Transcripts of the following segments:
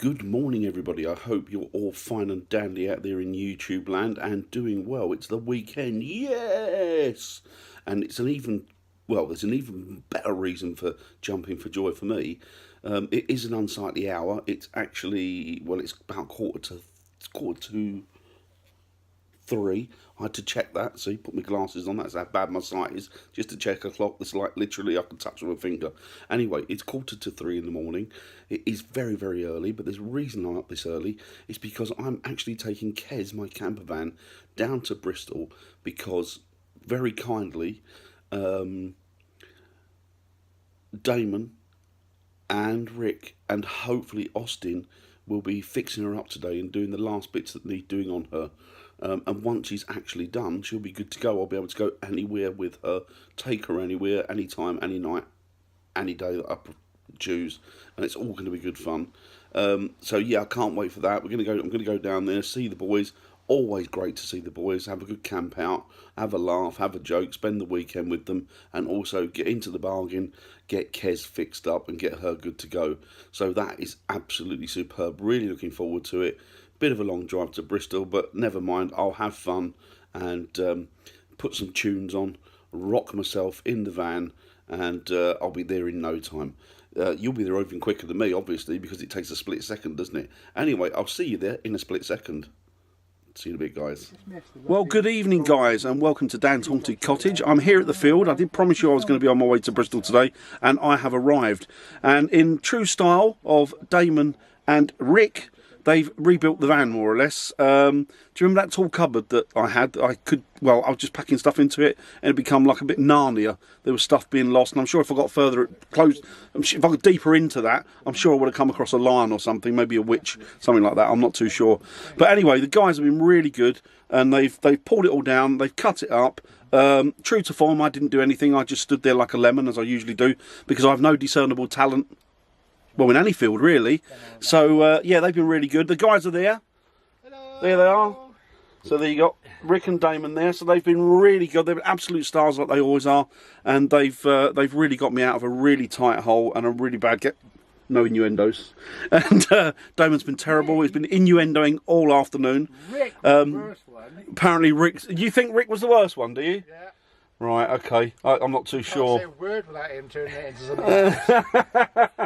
Good morning, everybody. I hope you're all fine and dandy out there in YouTube land and doing well. It's the weekend, yes! And it's there's an even better reason for jumping for joy for me. It is an unsightly hour. It's actually, it's about quarter to 3. I had to check that, so put my glasses on. That's how bad my sight is. Just to check a clock that's like literally I can touch with my finger. Anyway, it's quarter to 3 in the morning. It is very, very early, but there's a reason I'm up this early. It's because I'm actually taking Kez, my camper van, down to Bristol because very kindly Damon and Rick and hopefully Austin will be fixing her up today and doing the last bits that need doing on her. And once she's actually done, she'll be good to go. I'll be able to go anywhere with her, take her anywhere, anytime, any night, any day that I choose, and it's all going to be good fun. So yeah, I can't wait for that. I'm going to go down there, see the boys. Always great to see the boys, have a good camp out, have a laugh, have a joke, spend the weekend with them, and also get into the bargain, get Kez fixed up and get her good to go. So that is absolutely superb. Really looking forward to it. Bit of a long drive to Bristol, but never mind. I'll have fun and put some tunes on, rock myself in the van, and I'll be there in no time. You'll be there even quicker than me, obviously, because it takes a split second, doesn't it? Anyway, I'll see you there in a split second. See you in a bit, guys. Well, good evening, guys, and welcome to Dan's Haunted Cottage. I'm here at the field. I did promise you I was going to be on my way to Bristol today, and I have arrived. And in true style of Damon and Rick, they've rebuilt the van, more or less. Do you remember that tall cupboard that I had? I was just packing stuff into it, and it become like a bit Narnia. There was stuff being lost, and I'm sure if I got if I got deeper into that, I'm sure I would have come across a lion or something, maybe a witch, something like that. I'm not too sure. But anyway, the guys have been really good, and they've pulled it all down, they've cut it up. True to form, I didn't do anything. I just stood there like a lemon, as I usually do, because I have no discernible talent. Well, in any field, really. So, yeah, they've been really good. The guys are there. Hello. There they are. So there you got Rick and Damon there. So they've been really good. They've been absolute stars like they always are. And they've really got me out of a really tight hole and a really bad no innuendos. And Damon's been terrible. He's been innuendoing all afternoon. Rick was the worst one. Apparently Rick... You think Rick was the worst one, do you? Yeah. Right, okay. I'm not too sure. I can't say a word without him turning it into something.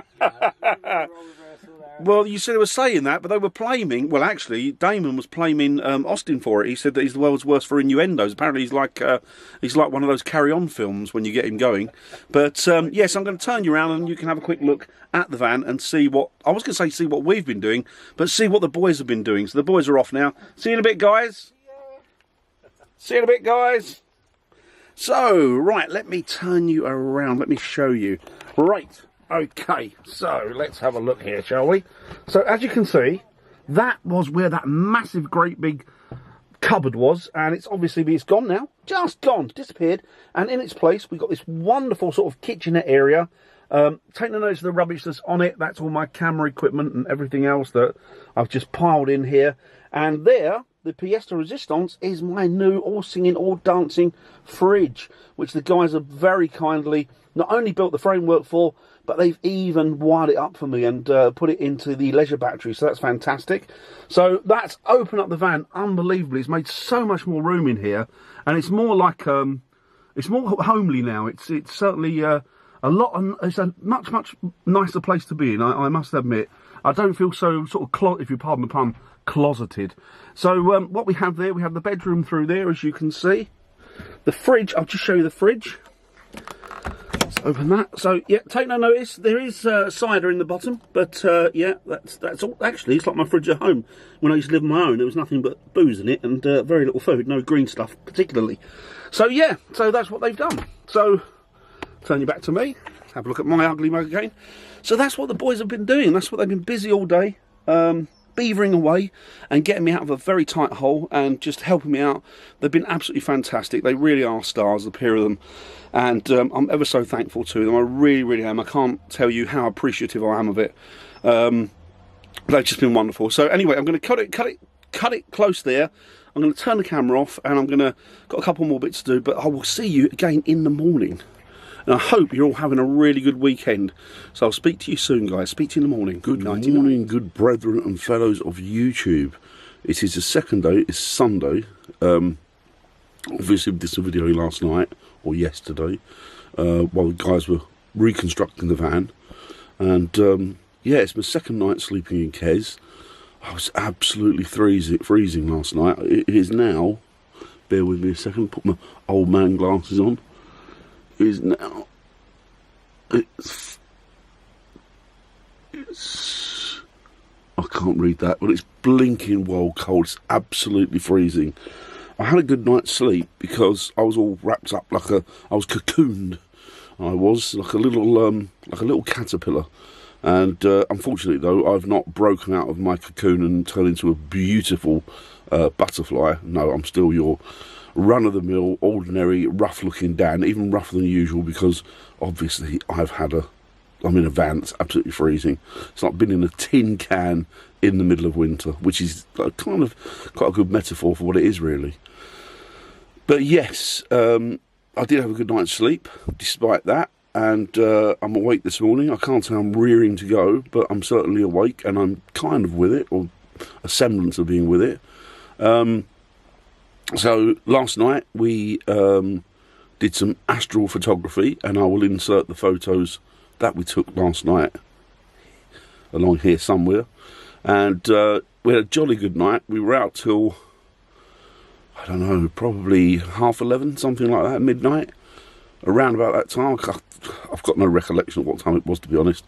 Well, you said they were saying that, but they were blaming... Well, actually, Damon was blaming Austin for it. He said that he's the world's worst for innuendos. Apparently, he's like one of those carry-on films when you get him going. But, yes, I'm going to turn you around and you can have a quick look at the van and see what... I was going to say see what we've been doing, but see what the boys have been doing. So the boys are off now. See you in a bit, guys. See you in a bit, guys. So, right, let me turn you around. Let me show you. Right, okay, so let's have a look here, shall we? So, as you can see, that was where that massive, great big cupboard was, and it's gone now. Just gone, disappeared. And in its place, we've got this wonderful sort of kitchenette area. Take no notice of the rubbish that's on it. That's all my camera equipment and everything else that I've just piled in here. And there... the pièce de résistance is my new all-singing, all-dancing fridge, which the guys have very kindly not only built the framework for, but they've even wired it up for me and put it into the leisure battery, so that's fantastic. So that's opened up the van unbelievably. It's made so much more room in here, and it's more like, it's more homely now. It's certainly it's a much nicer place to be in, I must admit. I don't feel so sort of, if you pardon the pun, closeted. So what we have there, we have the bedroom through there, as you can see. The fridge, I'll just show you the fridge. Let's open that. So yeah, take no notice, there is cider in the bottom, but yeah, that's all. Actually, it's like my fridge at home. When I used to live on my own, there was nothing but booze in it and very little food, no green stuff particularly. So yeah, so that's what they've done. So turn you back to me, have a look at my ugly mug again. So that's what the boys have been doing. That's what they've been busy all day, beavering away and getting me out of a very tight hole and just helping me out. They've been absolutely fantastic. They really are stars, the pair of them. And I'm ever so thankful to them. I really, really am. I can't tell you how appreciative I am of it. They've just been wonderful. So anyway, I'm going to cut it close there. I'm going to turn the camera off and got a couple more bits to do, but I will see you again in the morning. And I hope you're all having a really good weekend. So I'll speak to you soon, guys. Speak to you in the morning. Good morning, good brethren and fellows of YouTube. It is the second day, it's Sunday. Obviously we did some video last night, or yesterday, while the guys were reconstructing the van. And yeah, it's my second night sleeping in Kes. I was absolutely freezing last night. It is now, bear with me a second, put my old man glasses on. It is now, it's I can't read that, but it's blinking wild cold. It's absolutely freezing. I had a good night's sleep because I was all wrapped up I was cocooned. I was like a little caterpillar. And unfortunately, though, I've not broken out of my cocoon and turned into a beautiful butterfly. No, I'm still your run-of-the-mill, ordinary, rough-looking Dan, even rougher than usual because obviously I'm in a van that's absolutely freezing. It's like being in a tin can in the middle of winter, which is kind of quite a good metaphor for what it is, really. But yes, I did have a good night's sleep, despite that. And I'm awake this morning. I can't say I'm rearing to go, but I'm certainly awake and I'm kind of with it, or a semblance of being with it. So last night we did some astral photography, and I will insert the photos that we took last night along here somewhere. And we had a jolly good night. We were out till, I don't know, probably 11:30, something like that, midnight. Around about that time, I've got no recollection of what time it was, to be honest.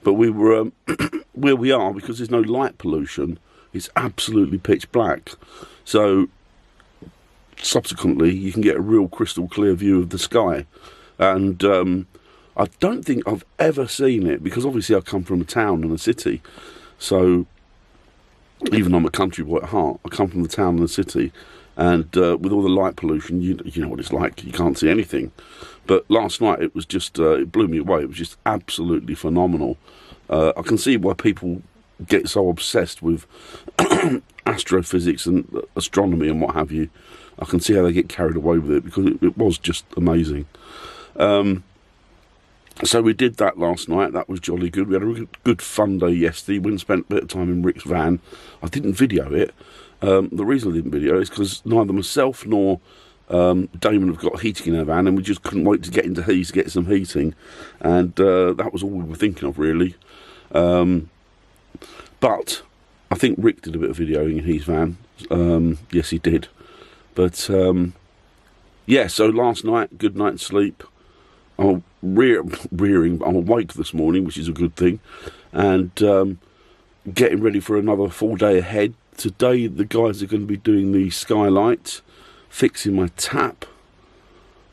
But we were where we are, because there's no light pollution. It's absolutely pitch black. So subsequently, you can get a real crystal clear view of the sky. And I don't think I've ever seen it, because obviously I come from a town and a city. So even though I'm a country boy at heart, I come from the town and the city. And with all the light pollution, you know what it's like. You can't see anything. But last night it was just, it blew me away. It was just absolutely phenomenal. I can see why people get so obsessed with astrophysics and astronomy and what have you. I can see how they get carried away with it, because it was just amazing. So we did that last night. That was jolly good. We had a really good fun day yesterday. We spent a bit of time in Rick's van. I didn't video it. The reason I didn't video is because neither myself nor Damon have got heating in our van, and we just couldn't wait to get into Heath to get some heating, and that was all we were thinking of, really. But I think Rick did a bit of videoing in his van. Yes, he did. But yeah, so last night, good night's sleep. I'm rearing, I'm awake this morning, which is a good thing, and getting ready for another full day ahead. Today the guys are going to be doing the skylight, fixing my tap,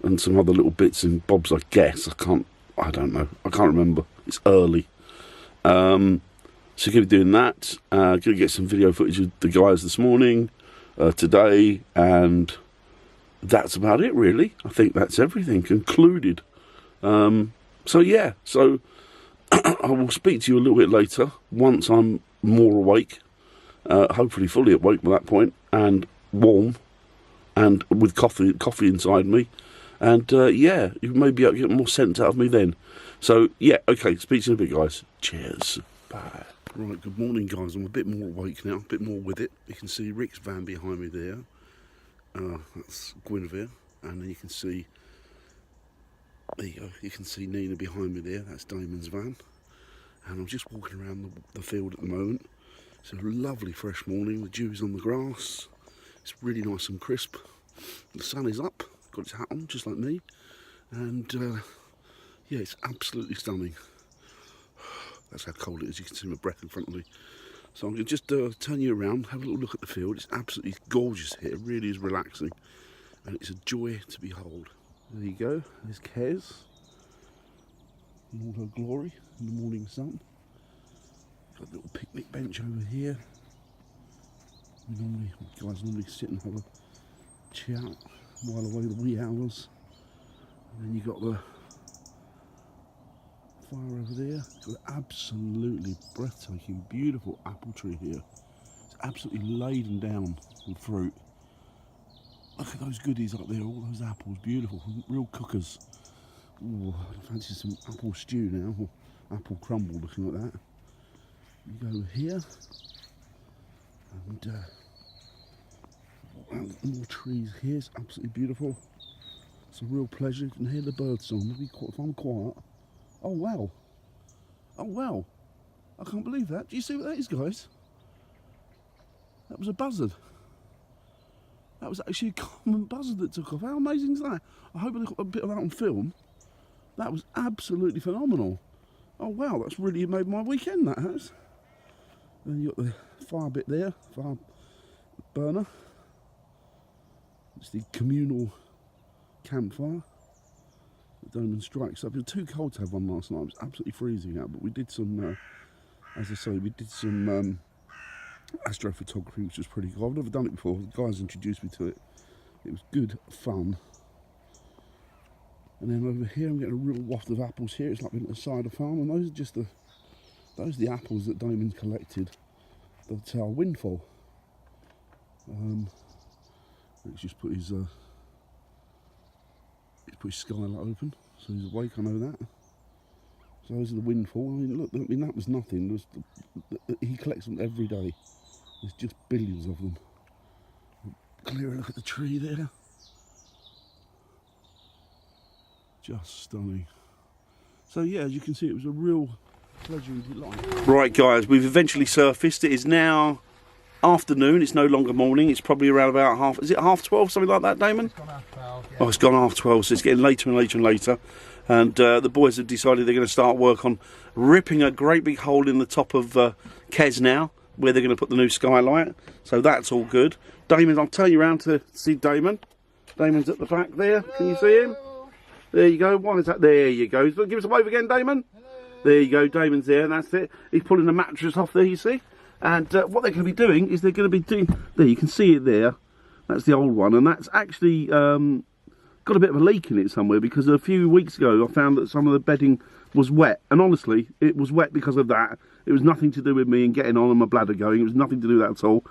and some other little bits and bobs, I guess. I don't know. I can't remember. It's early. So going to be doing that. Going to get some video footage of the guys this morning, today, and that's about it, really. I think that's everything concluded. So yeah, so I will speak to you a little bit later once I'm more awake. Hopefully fully awake by that point, and warm, and with coffee inside me, and yeah, you may be able to get more sense out of me then. So yeah, okay, speak to you in a bit, guys. Cheers. Bye. Right, good morning, guys. I'm a bit more awake now, a bit more with it. You can see Rick's van behind me there. That's Guinevere, and then you can see, there you go, you can see Nina behind me there. That's Damon's van, and I'm just walking around the field at the moment. It's a lovely fresh morning. The dew's on the grass. It's really nice and crisp. The sun is up. Got its hat on, just like me. And yeah, it's absolutely stunning. That's how cold it is. You can see my breath in front of me. So I'm going to just turn you around, have a little look at the field. It's absolutely gorgeous here. It really is relaxing. And it's a joy to behold. There you go. There's Kes in all her glory in the morning sun. Got a little picnic bench over here. Guys normally sit and have a chat while away the wee hours. And then you got the fire over there. Got an absolutely breathtaking, beautiful apple tree here. It's absolutely laden down with fruit. Look at those goodies up there, all those apples, beautiful, real cookers. Ooh, I fancy some apple stew now, or apple crumble looking like that. You go here, and more trees here, it's absolutely beautiful. It's a real pleasure. You can hear the bird song. Maybe if I'm quiet. Oh wow! Oh wow! I can't believe that. Do you see what that is, guys? That was a buzzard. That was actually a common buzzard that took off. How amazing is that? I hope I got a bit of that on film. That was absolutely phenomenal. Oh wow, that's really made my weekend, that has. Then you got the fire bit there, fire burner. It's the communal campfire. The Doman strikes up. It was too cold to have one last night. It was absolutely freezing out, but we did some, as I say, we did some astrophotography, which was pretty cool. I've never done it before. The guys introduced me to it. It was good fun. And then over here, I'm getting a real waft of apples here. It's like being at the side of farm, and those are just the apples that Damon's collected. That's our windfall. Let's just put his skylight open, so he's awake. I know that. So those are the windfall. I mean, look, that was nothing. He collects them every day. There's just billions of them. Clear a look at the tree there. Just stunning. So yeah, as you can see, it was a real pleasure and delight. Right guys, we've eventually surfaced. It is now afternoon, it's no longer morning. It's probably around about is it half 12, something like that, Damon? It's gone half 12, yeah. Oh, it's gone half 12, so it's getting later and later and later. And the boys have decided they're going to start work on ripping a great big hole in the top of Kes now, where they're going to put the new skylight. So that's all good. Damon, I'll turn you around to see Damon. Damon's at the back there. Can you see him? There you go. One is that. There you go. Give us a wave again, Damon. Hello. There you go. Damon's there, and that's it. He's pulling the mattress off there, you see. And what they're going to be doing is they're going to be doing... There, you can see it there. That's the old one, and that's actually got a bit of a leak in it somewhere, because a few weeks ago I found that some of the bedding was wet. And honestly, it was wet because of that. It was nothing to do with me and getting on and my bladder going. It was nothing to do with that at all.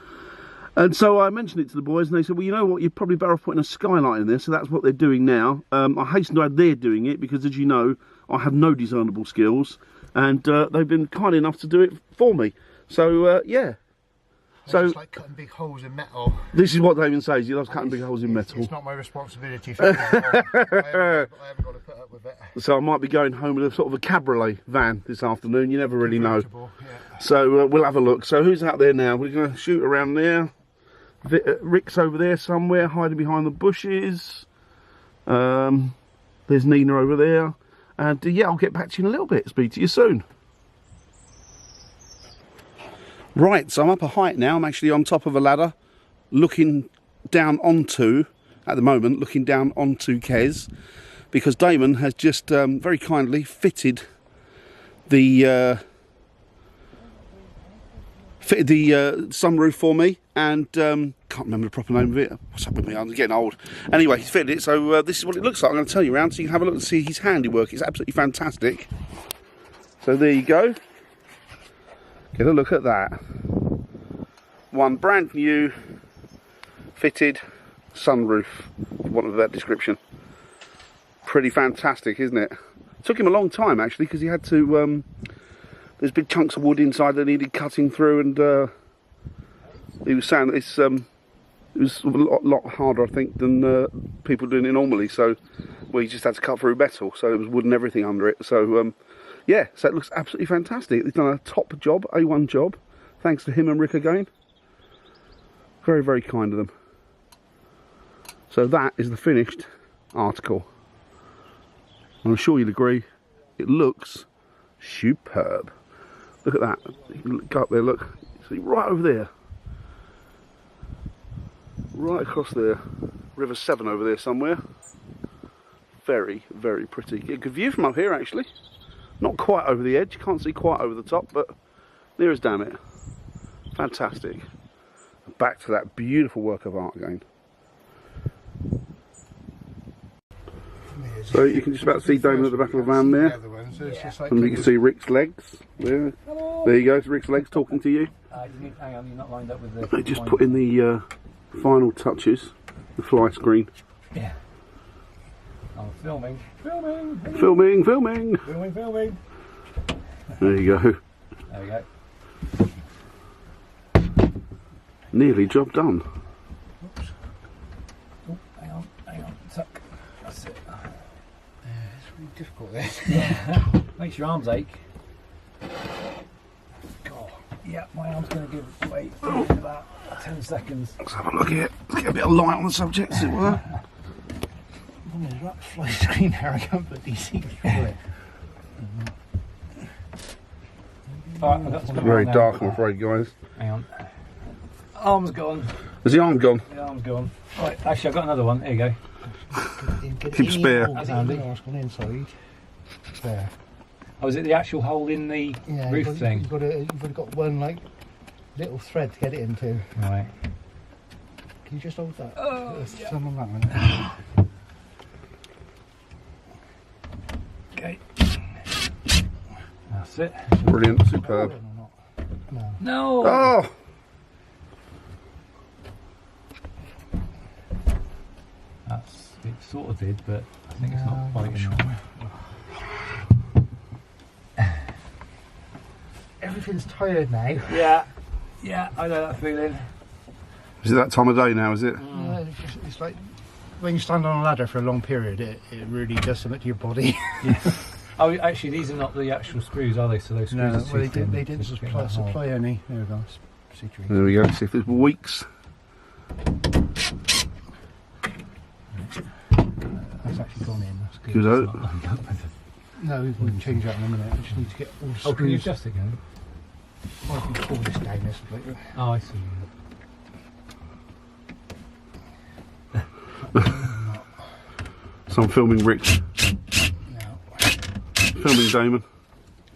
And so I mentioned it to the boys, and they said, well, you know what, you're probably better off putting a skylight in there. So that's what they're doing now. I hasten to add they're doing it because, as you know, I have no discernible skills, and they've been kind enough to do it for me. So, yeah. So it's like cutting big holes in metal. This is what Damon says, he loves cutting big holes in metal. It's not my responsibility. I haven't got to put up with it. So I might be going home with a sort of a cabriolet van this afternoon, you never really know. Yeah. So we'll have a look. So who's out there now? We're going to shoot around there. Rick's over there somewhere, hiding behind the bushes. There's Nina over there. And yeah, I'll get back to you in a little bit. Speak to you soon. Right, so I'm up a height now. I'm actually on top of a ladder, looking down onto, at the moment, looking down onto Kes, because Damon has just very kindly fitted the sunroof for me, and can't remember the proper name of it. What's up with me? I'm getting old. Anyway, he's fitted it, so this is what it looks like. I'm going to turn you around so you can have a look and see his handiwork. It's absolutely fantastic. So there you go. Get a look at that. One brand new fitted sunroof, for want of that description. Pretty fantastic, isn't it? It took him a long time actually, because he had to there's big chunks of wood inside that needed cutting through, and he was saying that it was a lot harder, I think, than people doing it normally. So we just had to cut through metal, so it was wood and everything under it. So yeah, so it looks absolutely fantastic. He's done a top job, A1 job. Thanks to him and Rick again. Very, very kind of them. So that is the finished article. I'm sure you'll agree, it looks superb. Look at that. You can go up there, look. See, right over there. Right across there. River Severn over there somewhere. Very, very pretty. Get a good view from up here, actually. Not quite over the edge, you can't see quite over the top, but near as damn it. Fantastic. Back to that beautiful work of art again. So you can just about see Damon at the back of the van there. And you can see Rick's legs there. There you go, it's Rick's legs talking to you. Hang on, you're not lined up with the... They just put in the final touches, the fly screen. Yeah. I'm filming. Filming. Filming, filming. Filming, filming. There you go. There we go. Nearly job done. Oops. Oh, hang on. Tuck. That's it. Yeah, it's really difficult this. Yeah. Makes your arms ache. God. Yeah, my arm's going to give way in about 10 seconds. Let's have a look here. Let's get a bit of light on the subject, as it were. There's that fly screen there, I can't put DC control it. Alright, I've got some It's very now. dark, I'm afraid, guys. Hang on. Arm's gone. Is the arm gone? The arm's gone. Right, actually, I've got another one. Here you go. Keep spare. That's handy. It's gone inside. There. Oh, is it the actual hole in the Yeah, roof thing? You've only got one like little thread to get it into. Right. Can you just hold that? Oh, There's yeah. some on that one. Okay. That's it. Brilliant, superb. No. No! Oh! That's, it sort of did, but I think it's not No, quite not sure. Everything's tired now. Yeah, I know that feeling. Is it that time of day now, is it? Yeah, it's like when you stand on a ladder for a long period, it really does something to your body. Oh, actually, these are not the actual screws, are they? So those screws are well, too thin they didn't to fit supply, that hole. supply any. There we go. C3. There we go, see if there's weeks. That's actually gone in. That's good. Good It's out. not lined up with it. No, we can change that in a minute. I just need to get all the Oh, can you screws. adjust it again? I can pull this down this way. Oh, I see. So I'm filming Rick, Now, filming Damon.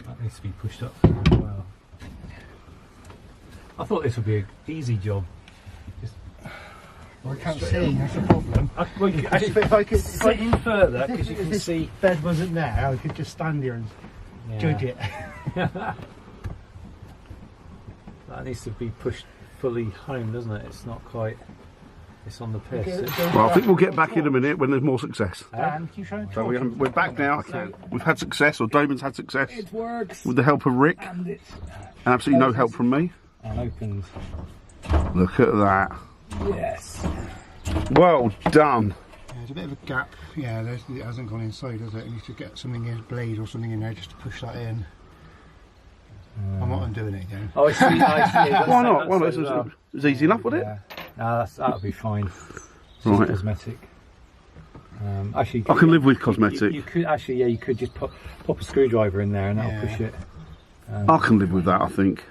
That needs to be pushed up as well. I thought this would be an easy job. I can't see. That's the problem. Well, you could If I could, if I, sit in further if because you can this see. bed wasn't there, I could just stand here and judge it. That needs to be pushed fully home, doesn't it? It's not quite. It's on the piss. Well, I think we'll get back in a minute when there's more success. Dan, can you try and So talk? we're back now. So we've had success, or Damon's had success, It works. with the help of Rick, And it's and absolutely no help from me. and opens. Look at that. Yes. Well done. Yeah, there's a bit of a gap. Yeah, it hasn't gone inside, has it? You need to get something in, a blade or something in there just to push that in. I'm not undoing it again. Oh, I see. I see. Why not? Well, it's easy enough, wasn't it? Yeah. No, that'll be fine. It's Right. just cosmetic. Actually, I can live with cosmetic. You could actually, yeah, you could just pop a screwdriver in there and that'll Yeah. push it. I can live with that, I think.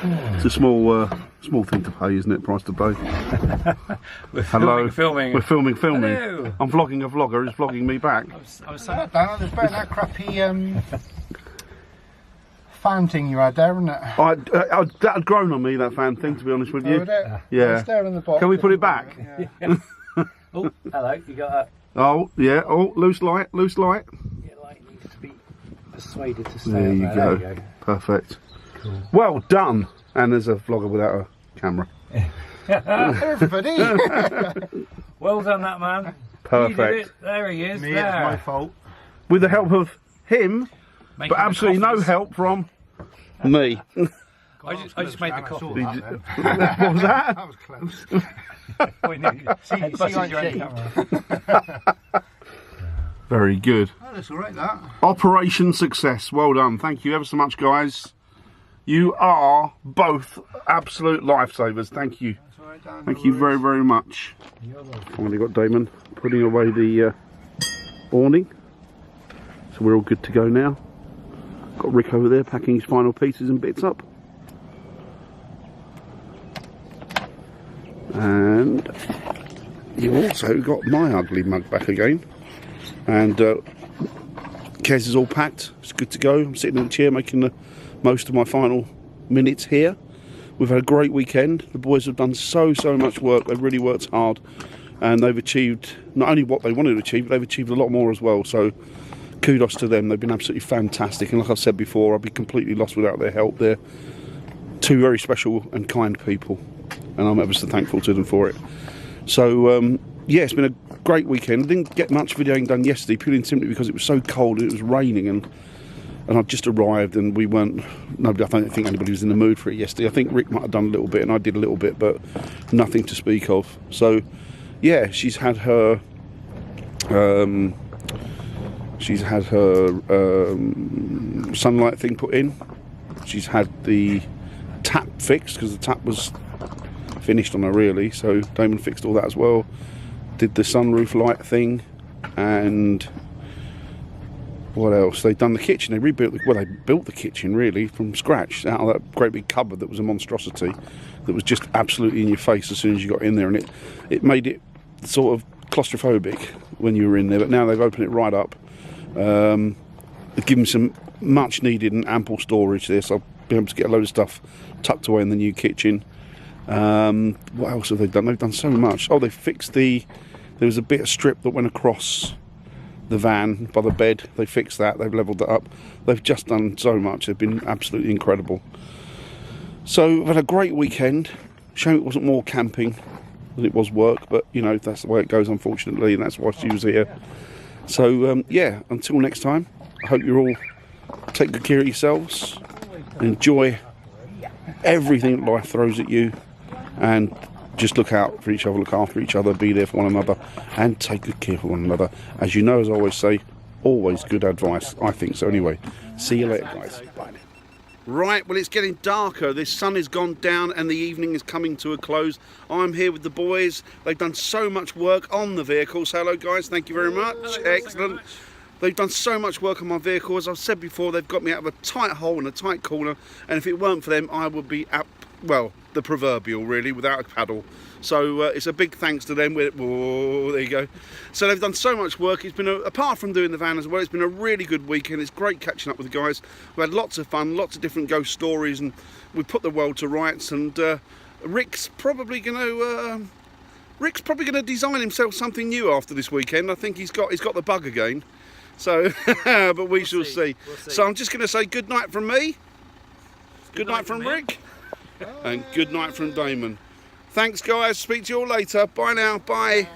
It's a small thing to pay, isn't it? Price to pay. We're Hello. filming. We're filming. Hello. I'm vlogging a vlogger. He's vlogging me back. I was Dan, there's better than that crappy fan thing you had there, isn't it? That had grown on me, that fan thing, to be honest with Oh, you. would it? Yeah. It's there in the box. Can we put it back? Yeah. Oh, hello. You got that? Oh, yeah. Oh, loose light, loose light. Your light needs to be persuaded to stay There up you there. go. There you go. Perfect. Cool. Well done. And there's a vlogger without a camera. Everybody. Well done, that man. You did Perfect. it. There he is. Me, there. it's my fault. With the help of him, Making but the absolutely no coffees. help from me. I just made the coffee. What was that? That was close. Headbutted your own shape. camera. Very good. Oh, that's all right, that. Operation success. Well done. Thank you ever so much, guys. You are both absolute lifesavers. Thank you. That's all right, Dan. Thank you very, very much. Finally got Damon putting away the awning. So we're all good to go now. Got Rick over there packing his final pieces and bits up. And you've also got my ugly mug back again. And Kez is all packed. It's good to go. I'm sitting in the chair making the most of my final minutes here. We've had a great weekend. The boys have done so much work. They've really worked hard. And they've achieved not only what they wanted to achieve, but they've achieved a lot more as well. So kudos to them. They've been absolutely fantastic. And like I've said before, I'd be completely lost without their help. They're two very special and kind people. And I'm ever so thankful to them for it. So, yeah, it's been a great weekend. I didn't get much videoing done yesterday, purely and simply because it was so cold and it was raining, and I'd just arrived and we weren't. I don't think anybody was in the mood for it yesterday. I think Rick might have done a little bit and I did a little bit, but nothing to speak of. So, yeah, she's had her. Sunlight thing put in. She's had the tap fixed because the tap was finished on her really. So Damon fixed all that as well. Did the sunroof light thing, and what else? They've done the kitchen. They rebuilt. They built the kitchen really from scratch out of that great big cupboard that was a monstrosity, that was just absolutely in your face as soon as you got in there, and it made it sort of claustrophobic when you were in there. But now they've opened it right up. They've given some much needed and ample storage there, so I'll be able to get a load of stuff tucked away in the new kitchen. What else have they done? They've done so much. Oh, they fixed there was a bit of strip that went across the van by the bed. They fixed that. They've levelled it up. They've just done so much. They've been absolutely incredible. So I've had a great weekend. Shame it wasn't more camping than it was work, but you know, that's the way it goes, unfortunately, and that's why she was here. So yeah, until next time, I hope you all take good care of yourselves, enjoy everything that life throws at you, and just look out for each other, look after each other, be there for one another, and take good care of one another. As you know, as I always say, always good advice. I think so anyway. See you later, guys. Bye now. Right, well, it's getting darker. This sun has gone down and the evening is coming to a close. I'm here with the boys. They've done so much work on the vehicle. So hello, guys. Thank you very much. Excellent. They've done so much work on my vehicle. As I've said before, they've got me out of a tight hole in a tight corner. And if it weren't for them, I would be at, well, the proverbial, really, without a paddle. So it's a big thanks to them. Oh, there you go. So they've done so much work. It's been, apart from doing the van as well, it's been a really good weekend. It's great catching up with the guys. We had lots of fun, lots of different ghost stories, and we put the world to rights. And Rick's probably going to design himself something new after this weekend. I think he's got the bug again. So, but we shall see. We'll see. So I'm just going to say good night from me, good night from Rick, and good night from Damon. Thanks, guys. Speak to you all later. Bye now. Bye.